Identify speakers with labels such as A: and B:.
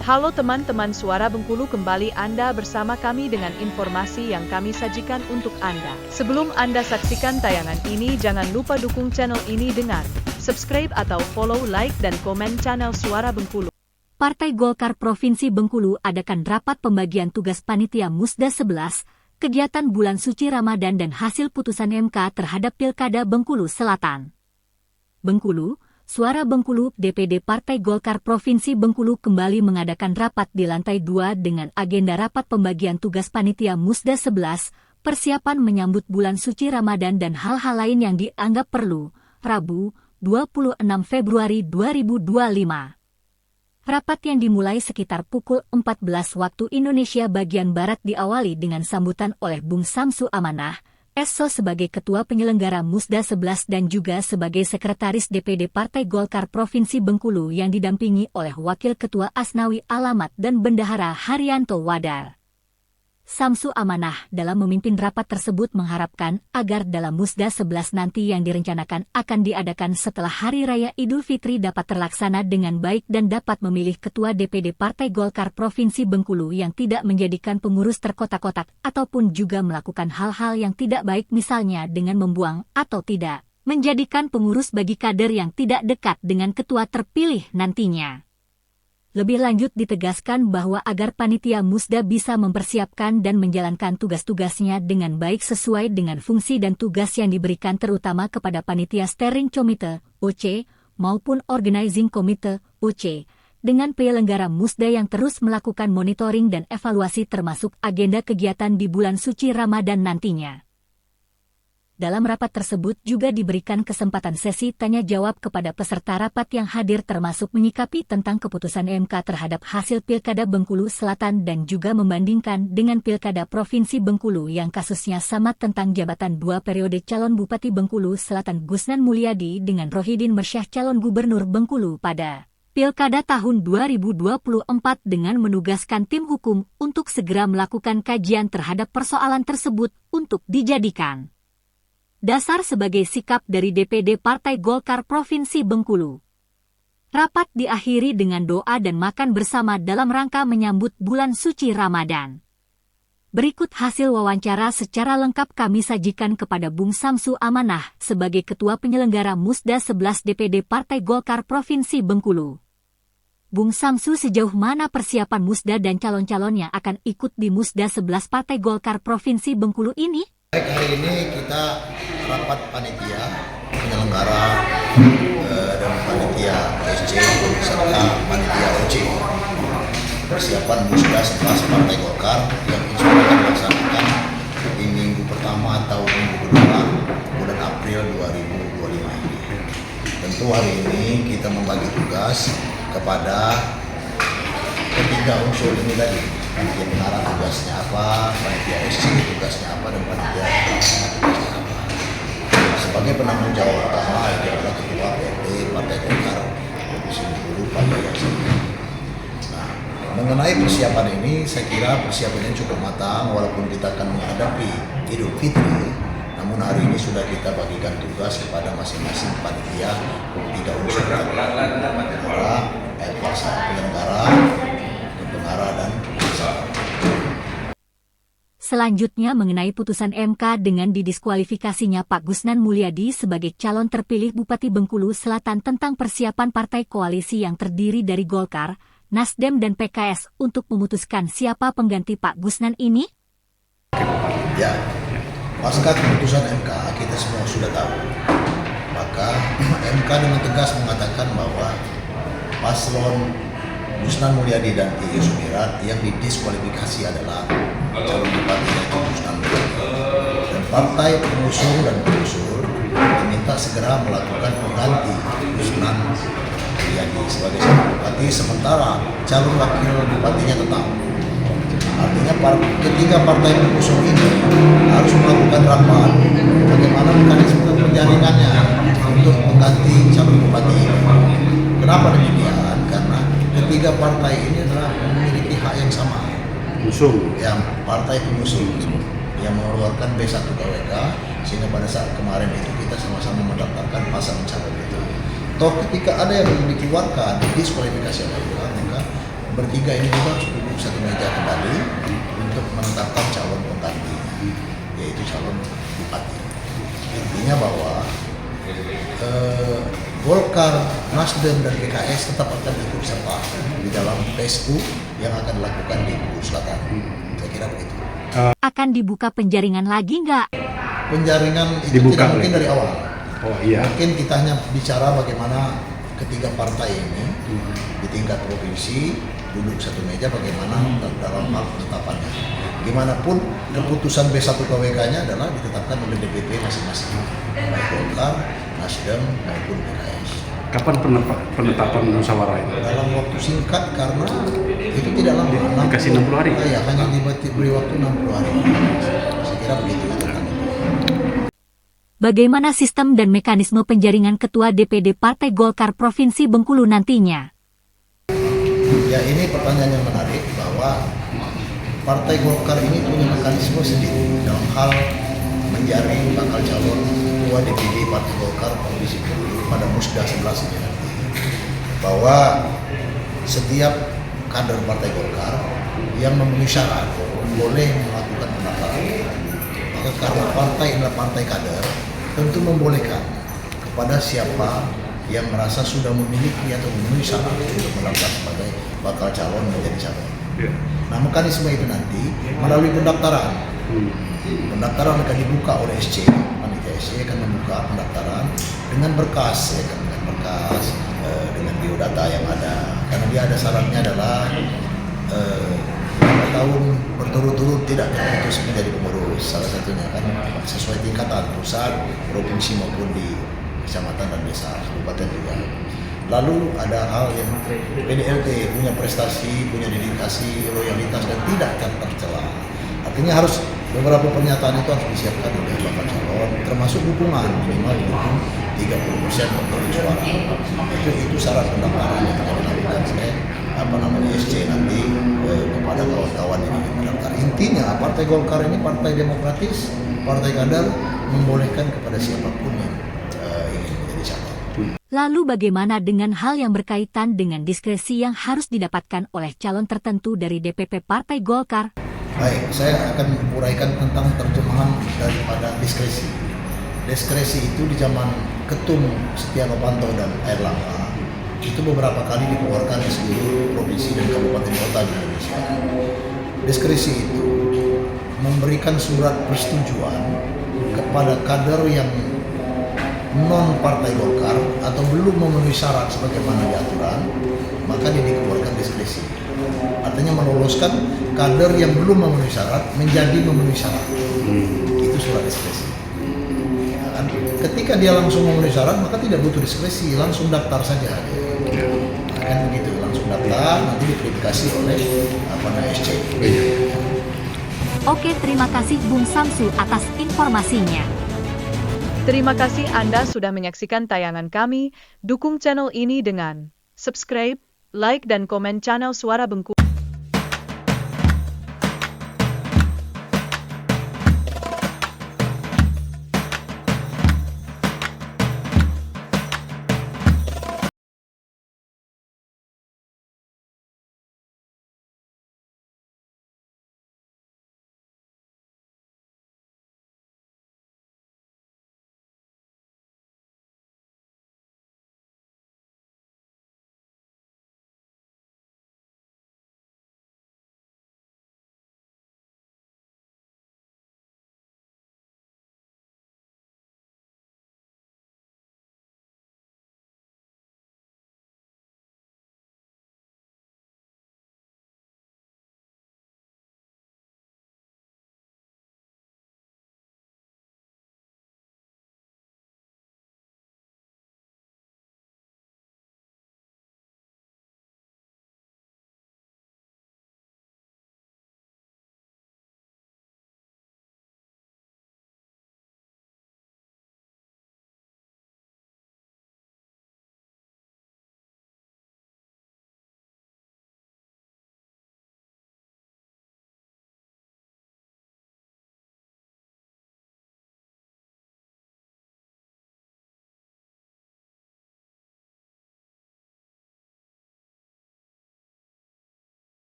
A: Halo teman-teman Suara Bengkulu, kembali Anda bersama kami dengan informasi yang kami sajikan untuk Anda. Sebelum Anda saksikan tayangan ini, jangan lupa dukung channel ini dengan subscribe atau follow, like, dan komen channel Suara Bengkulu.
B: Partai Golkar Provinsi Bengkulu adakan rapat pembagian tugas panitia Musda 11, kegiatan bulan suci Ramadan dan hasil putusan MK terhadap Pilkada Bengkulu Selatan. Bengkulu, Suara Bengkulu, DPD Partai Golkar Provinsi Bengkulu kembali mengadakan rapat di lantai 2 dengan agenda rapat pembagian tugas panitia Musda 11, persiapan menyambut bulan suci Ramadan dan hal-hal lain yang dianggap perlu, Rabu, 26 Februari 2025. Rapat yang dimulai sekitar pukul 14 waktu Indonesia bagian Barat diawali dengan sambutan oleh Bung Samsu Amanah, SO sebagai Ketua Penyelenggara Musda 11 dan juga sebagai Sekretaris DPD Partai Golkar Provinsi Bengkulu yang didampingi oleh Wakil Ketua Asnawi Alamat dan Bendahara Haryanto Wadar. Samsu Amanah dalam memimpin rapat tersebut mengharapkan agar dalam Musda 11 nanti yang direncanakan akan diadakan setelah Hari Raya Idul Fitri dapat terlaksana dengan baik dan dapat memilih Ketua DPD Partai Golkar Provinsi Bengkulu yang tidak menjadikan pengurus terkotak-kotak ataupun juga melakukan hal-hal yang tidak baik, misalnya dengan membuang atau tidak menjadikan pengurus bagi kader yang tidak dekat dengan ketua terpilih nantinya. Lebih lanjut ditegaskan bahwa agar panitia Musda bisa mempersiapkan dan menjalankan tugas-tugasnya dengan baik sesuai dengan fungsi dan tugas yang diberikan terutama kepada Panitia Steering Committee, OC, maupun Organizing Committee, OC, dengan penyelenggara Musda yang terus melakukan monitoring dan evaluasi termasuk agenda kegiatan di bulan suci Ramadan nantinya. Dalam rapat tersebut juga diberikan kesempatan sesi tanya-jawab kepada peserta rapat yang hadir termasuk menyikapi tentang keputusan MK terhadap hasil Pilkada Bengkulu Selatan dan juga membandingkan dengan Pilkada Provinsi Bengkulu yang kasusnya sama tentang jabatan 2 periode calon Bupati Bengkulu Selatan Gusnan Mulyadi dengan Rohidin Mersyah calon Gubernur Bengkulu pada Pilkada tahun 2024 dengan menugaskan tim hukum untuk segera melakukan kajian terhadap persoalan tersebut untuk dijadikan dasar sebagai sikap dari DPD Partai Golkar Provinsi Bengkulu. Rapat diakhiri dengan doa dan makan bersama dalam rangka menyambut bulan suci Ramadan. Berikut hasil wawancara secara lengkap kami sajikan kepada Bung Samsu Amanah sebagai Ketua Penyelenggara Musda 11 DPD Partai Golkar Provinsi Bengkulu. Bung Samsu, sejauh mana persiapan Musda dan calon-calonnya akan ikut di Musda 11 Partai Golkar Provinsi Bengkulu ini?
C: Baik, hari ini kita rapat panitia penyelenggara dan panitia SC serta panitia OC persiapan Musda 11 Partai Golkar yang insya Allah akan dilaksanakan di minggu pertama atau minggu kedua bulan April 2025 ini. Tentu hari ini kita membagi tugas kepada ketiga unsur ini tadi. Panitia pengarah tugasnya apa, panitia SC tugasnya apa, dan panitia tugasnya apa. Sebagai penanggung jawab utama adalah Ketua PRD Partai Golkar Provinsi Bengkulu Pak Yasin. Nah, mengenai persiapan ini, saya kira persiapannya cukup matang walaupun kita akan menghadapi Idul Fitri. Namun hari ini sudah kita bagikan tugas kepada masing-masing panitia tiga unsur penyelenggara, pengarah dan
B: Selanjutnya mengenai putusan MK dengan didiskualifikasinya Pak Gusnan Mulyadi sebagai calon terpilih Bupati Bengkulu Selatan tentang persiapan partai koalisi yang terdiri dari Golkar, Nasdem dan PKS untuk memutuskan siapa pengganti Pak Gusnan ini?
C: Ya, pasca keputusan MK kita semua sudah tahu. Maka MK dengan tegas mengatakan bahwa paslon Gusnan Mulyadi dan Iis Sumirat yang didiskualifikasi adalah calon bupati yaitu Gusnan Mulyadi. Dan partai pengusung dan pengusung diminta segera melakukan pengganti Gusnan Mulyadi sebagai calon bupati, sementara calon wakil bupatinya tetap. Artinya ketiga partai pengusung ini harus melakukan rapat bagaimana mekanisme penjaringannya untuk mengganti calon bupati. Kenapa demikian? Karena ketiga partai ini adalah memiliki hak yang sama. Yang partai pengusung yang mengeluarkan B1 KWK, sehingga pada saat kemarin itu kita sama-sama mendaftarkan pasangan calon itu. Toh ketika ada yang dikeluarkan diskualifikasi oleh maka bertiga ini juga harus duduk satu meja kembali untuk menetapkan calon pengganti, yaitu calon bupati. Intinya bahwa Golkar, Nasdem, dan PKS tetap akan ikut serta di dalam PSU yang akan dilakukan di Bengkulu Selatan. Saya kira begitu.
B: Akan dibuka penjaringan lagi nggak?
C: Penjaringan itu
D: Dibuka
C: tidak mungkin
D: oleh-
C: dari awal.
D: Oh iya.
C: Mungkin kita hanya bicara bagaimana ketiga partai ini di tingkat provinsi duduk satu meja bagaimana dalam hal penetapannya. Gimana pun keputusan B1 KWK-nya adalah ditetapkan oleh DPP masing-masing, baik Golkar, Nasdem maupun PKS.
D: Kapan penetapan musyawarah ini?
C: Dalam waktu singkat karena itu tidak lama.
D: Dikasih 60 hari?
C: Iya, hanya diberi waktu 60 hari. Saya kira begitu.
B: Bagaimana sistem dan mekanisme penjaringan Ketua DPD Partai Golkar Provinsi Bengkulu nantinya?
C: Ya, ini pertanyaan yang menarik bahwa Partai Golkar ini punya mekanisme sendiri dalam hal menjaring bakal calon Ketua DPD Partai Golkar Provinsi Bengkulu pada Musda 11 ini nanti. Bahwa setiap kader Partai Golkar yang memenuhi syarat boleh melakukan pendaftaran. Maka karena partai adalah partai kader, tentu membolehkan kepada siapa yang merasa sudah memiliki atau memenuhi syarat untuk mendaftar sebagai bakal calon menjadi calon.
D: Ya.
C: Nah, mekanisme itu nanti melalui pendaftaran. Pendaftaran akan dibuka oleh SC, panitia SC akan membuka pendaftaran dengan berkas, ya kan, dengan berkas, dengan biodata yang ada. Karena dia ada syaratnya adalah 5 tahun berturut-turut tidak terputus menjadi pengurus, salah satunya kan sesuai tingkatan pusat, provinsi maupun di kecamatan dan desa, kabupaten juga. Lalu ada hal yang PDLT punya prestasi, punya dedikasi, loyalitas dan tidak tercela. Artinya harus beberapa pernyataan itu harus disiapkan oleh bakal calon, termasuk dukungan minimal didukung 30% pemilik suara. Itu syarat pendaftaran yang akan dilakukan oleh SC nanti kepada kawan-kawan yang ingin mendaftar. Intinya Partai Golkar ini partai demokratis, partai kader, membolehkan kepada siapapun yang ingin menjadi calon.
B: Lalu bagaimana dengan hal yang berkaitan dengan diskresi yang harus didapatkan oleh calon tertentu dari DPP Partai Golkar?
C: Baik, saya akan uraikan tentang terjemahan daripada diskresi. Diskresi itu di zaman Ketum Setia Novanto dan Airlangga itu beberapa kali dikeluarkan di seluruh provinsi dan kabupaten kota di Indonesia. Diskresi itu memberikan surat persetujuan kepada kader yang non Partai Golkar atau belum memenuhi syarat sebagaimana diaturan, maka dia dikeluarkan diskresi. Artinya meloloskan kader yang belum memenuhi syarat menjadi memenuhi syarat. Itu surat diskresi. Ya kan? Ketika dia langsung memenuhi syarat, maka tidak butuh diskresi, langsung daftar saja. Kan begitu, langsung daftar, nanti diverifikasi oleh SC.
B: Oke, terima kasih Bung Samsu atas informasinya.
A: Terima kasih Anda sudah menyaksikan tayangan kami. Dukung channel ini dengan subscribe, like dan komen channel Suara Bengkulu.